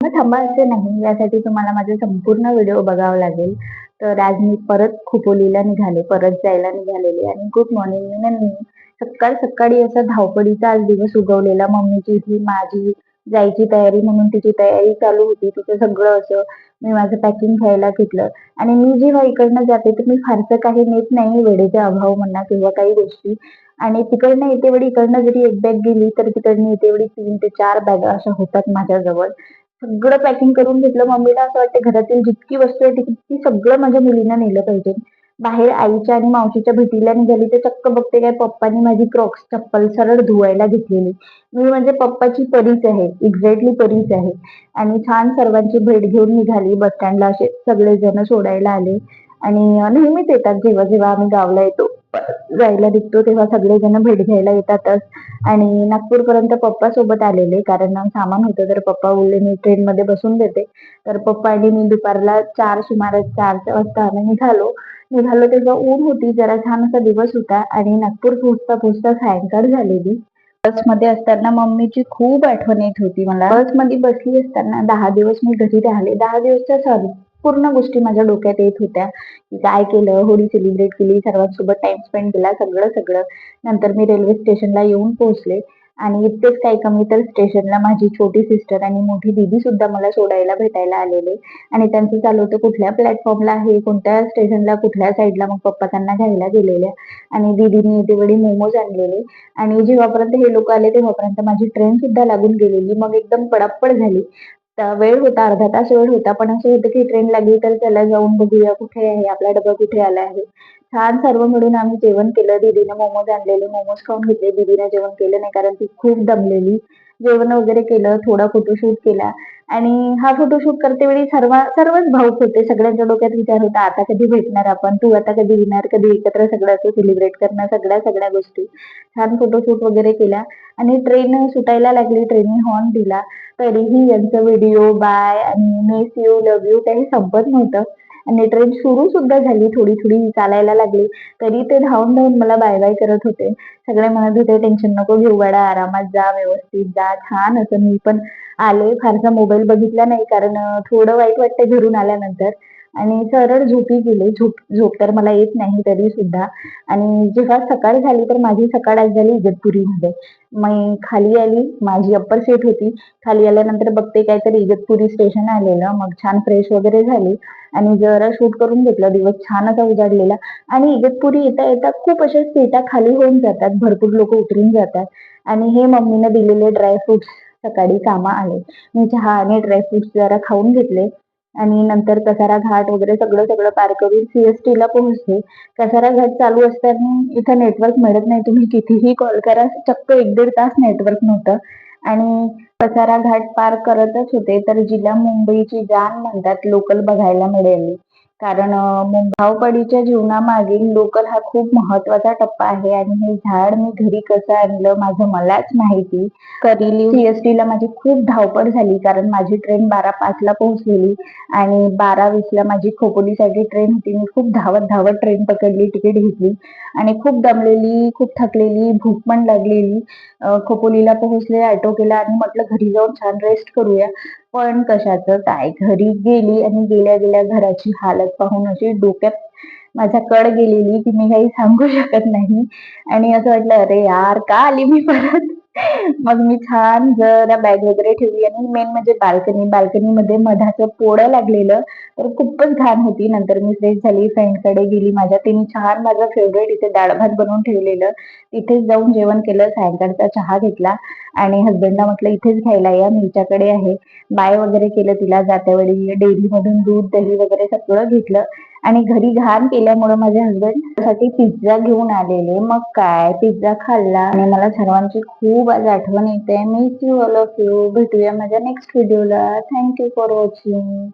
मग थांबा असं नाही, यासाठी तुम्हाला माझे संपूर्ण व्हिडिओ बघावा लागेल. तर आज मी परत खोपोलीला निघाले, परत जायला निघालेले आणि गुड मॉर्निंग मी सकाळ सकाळी असा धावपळीचा आज दिवस उगवलेला. मम्मीची ही माझी जायची तयारी म्हणून तिची तयारी चालू होती. तिचं सगळं असं मी माझं पॅकिंग घ्यायला घेतलं आणि मी जेव्हा इकडनं जाते तर मी फारसं काही नेत नाही, वेळेचा अभाव म्हणा किंवा काही गोष्टी. आणि तिकडनं येते वेळी इकडनं जरी एक बॅग गेली तर तिकडनं येते वेळी 3 ते 4 बॅगा अशा होतात माझ्याजवळ. सगळं पॅकिंग करून घेतलं. मम्मीला असं वाटतं घरातील जितकी वस्तू आहे ती सगळं माझ्या मुलींना नेलं पाहिजे. बाहेर आईच्या आणि मावशीच्या भेटीला निघाली तर चक्क बघते काय पप्पांनी माझी क्रॉक्स चप्पल सरळ धुवायला घेतलेली. मी म्हणजे पप्पाची परीच आहे, एक्झॅक्टली परीच आहे. आणि छान सर्वांची भेट घेऊन निघाली. बस स्टँडला असे सगळेजण सोडायला आले आणि नेहमीच येतात जेव्हा जेव्हा आम्ही गावला येतो, जायला निघतो तेव्हा सगळेजण भेट घ्यायला येतातच. आणि नागपूरपर्यंत पप्पा सोबत आलेले, कारण सामान होतं तर पप्पा बोलले मी ट्रेनमध्ये बसून देते. तर पप्पा आणि मी दुपारला 4 सुमारे 4 वाजता आम्ही निघालो. निघालो तेव्हा ऊन होती, जरा छान असा दिवस होता आणि नागपूर पोहोचता पोहोचता सायंकाळ झालेली. बसमध्ये असताना मम्मीची खूप आठवण येत होती मला. बसमध्ये बसली असताना 10 दिवस मी घरी राहिले. 10 दिवसच्या पूर्ण गोष्टी माझ्या डोक्यात येत होत्या, की काय केलं, होळी सेलिब्रेट केली, सर्वांसोबत टाइम स्पेंड केला, सगळं सगळं. नंतर मी रेल्वे स्टेशनला येऊन पोहोचले आणि इतकेच काही कमी तर स्टेशनला माझी छोटी सिस्टर आणि मोठी दीदी सुद्धा मला सोडायला भेटायला आलेले. आणि त्यांचं चालू होतं कुठल्या प्लॅटफॉर्मला आहे, कोणत्या स्टेशनला, कुठल्या साईडला. मग पप्पा त्यांना घ्यायला गेलेले आणि दीदीने येतेवेळी मोमोज आणलेले. आणि जेव्हापर्यंत हे लोक आले तेव्हापर्यंत माझी ट्रेन सुद्धा लागून गेलेली. मग एकदम पडापड झाली. वेळ होता, अर्धा तास वेळ होता, पण असं होतं की ट्रेन लागली तर चला जाऊन बघूया कुठे आहे, आपला डबा कुठे आला आहे. छान सर्व मिळून आम्ही जेवण केलं. दीदीने मोमोज आणलेले, मोमोज खाऊन घेतले. दीदीने जेवण केलं नाही कारण ती खूप दमलेली. जेवण वगैरे केलं, थोडा फोटोशूट केला आणि हा फोटोशूट करते वेळी सर्वच भाऊक होते. सगळ्यांच्या डोक्यात विचार होता आता कधी भेटणार आपण, तू आता कधी येणार, कधी एकत्र सगळं असं सेलिब्रेट करणार, सगळ्या सगळ्या गोष्टी. छान फोटोशूट वगैरे केला आणि ट्रेन सुटायला लागली. ट्रेनने हॉर्न दिला तरीही यांचं व्हिडिओ बाय आणि मिस यू, लव्ह यू काही संपत नव्हतं. आणि ट्रेन सुरू सुद्धा झाली, थोडी थोडी चालायला लागली तरी ते धावून धावून मला बाय बाय करत होते. सगळे म्हणत होते टेन्शन नको घेऊ बाळा, आरामात जा, व्यवस्थित जा. छान असं मी पण आले. फारसा मोबाईल बघितला नाही कारण थोडं वाईट वाटतं घरून आल्यानंतर. आणि सरळ झोपी गेले. झोप तर मला येत नाही तरी सुद्धा. आणि जेव्हा सकाळ झाली तर माझी सकाळ आज झाली इगतपुरीमध्ये. मी खाली आली, माझी अप्पर सीट होती. खाली आल्यानंतर बघते काहीतरी इगतपुरी स्टेशन आलेलं. मग छान फ्रेश वगैरे झाली आणि जरा शूट करून घेतलं. दिवस छान असा उजाडलेला आणि इगतपुरी येता येता खूप अशा सीटा खाली होऊन जातात, भरपूर लोक उतरून जातात. आणि हे मम्मीने दिलेले ड्रायफ्रुट्स सकाळी कामा आले. मी चहा आणि ड्रायफ्रुट्स जरा खाऊन घेतले आणि नंतर कसारा घाट वगैरे सगळं सगळं पार करून CST ला पोहोचले. कसारा घाट चालू असताना इथं नेटवर्क मिळत नाही, तुम्ही कितीही कॉल करा, चक्क 1-1.5 तास नेटवर्क नव्हतं. आणि कसारा घाट पार करतच होते तर जिला मुंबईची जान म्हणतात लोकल बघायला मिळाली. कारण धावपळीच्या जीवनामागे लोकल हा खूप महत्वाचा टप्पा आहे आणि हे झाड मी घरी कसं आणलं माझं मलाच माहिती. करेली CST ला माझी खूप धावपळ झाली कारण माझी ट्रेन 12:05 ला पोहोचलेली आणि 12:20 ला माझी खोपोलीसाठी ट्रेन होती. मी खूप धावत धावत ट्रेन पकडली, तिकीट घेतली आणि खूप दमलेली, खूप थकलेली, भूक पण लागलेली. खोपोलीला पोहोचले, ऑटो केला आणि म्हटलं घरी जाऊन छान रेस्ट करूया. पण कशाचं काय, घरी गेली आणि गेल्या गेल्या घराची हालत पाहून अशी डोक्यात माझ्या कड गेलेली की मी काही सांगू शकत नाही. आणि असं वाटलं अरे यार का आली मी परत. मग मी छान जरा बॅग वगैरे ठेवली आणि मेन म्हणजे बाल्कनीमध्ये मधाचं पोळं लागलेलं तर खूपच घाण होती. नंतर मी फ्रेश झाली, फ्रेंडकडे गेली माझ्या. तिने छान माझं फेवरेट इथे डाळ भात बनवून ठेवलेलं, तिथेच जाऊन जेवण केलं. सायंकाळचा चहा घेतला आणि हसबंडला म्हटलं इथेच घ्यायला या, मी हिच्याकडे आहे. बाय वगैरे केलं तिला. जात्यावेळी डेअरी मधून दूध, दही वगैरे सगळं घेतलं आणि घरी घाण केल्यामुळे माझे हसबंड साठी पिझ्झा घेऊन आलेले. मग काय पिझ्झा खाल्ला आणि मला सर्वांची खूप आज आठवण येते. Miss you all of you. भेटूया माझ्या नेक्स्ट व्हिडिओला. Thank you for watching.